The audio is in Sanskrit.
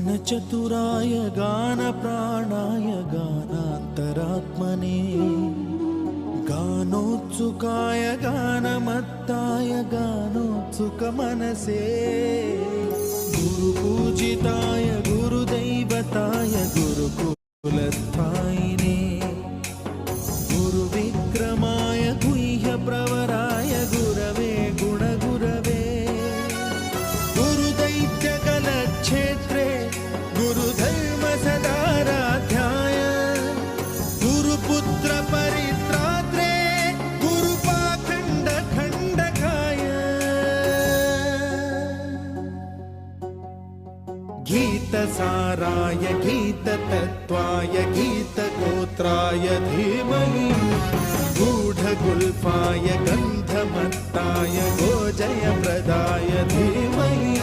गानचतुराय गानप्राणाय गानान्तरात्मने गानोत्सुकाय गानमत्ताय गानोत्सुकमनसे गुरुपूजिताय गुरुदैवताय गुरुकुलस्थायिने गुरुविक्रमाय गुह्यप्रवराय गुरवे गुणगुरवे गुरुदैत्यकलक्षेत्रे गुरुधर्मसदाराध्याय गुरुपुत्र परित्रात्रे गुरुपाखण्डखण्डकाय गीतसाराय गीततत्त्वाय गीतगोत्राय धीमहि गूढगुल्फाय गन्धमत्ताय गोजयप्रदाय धीमहि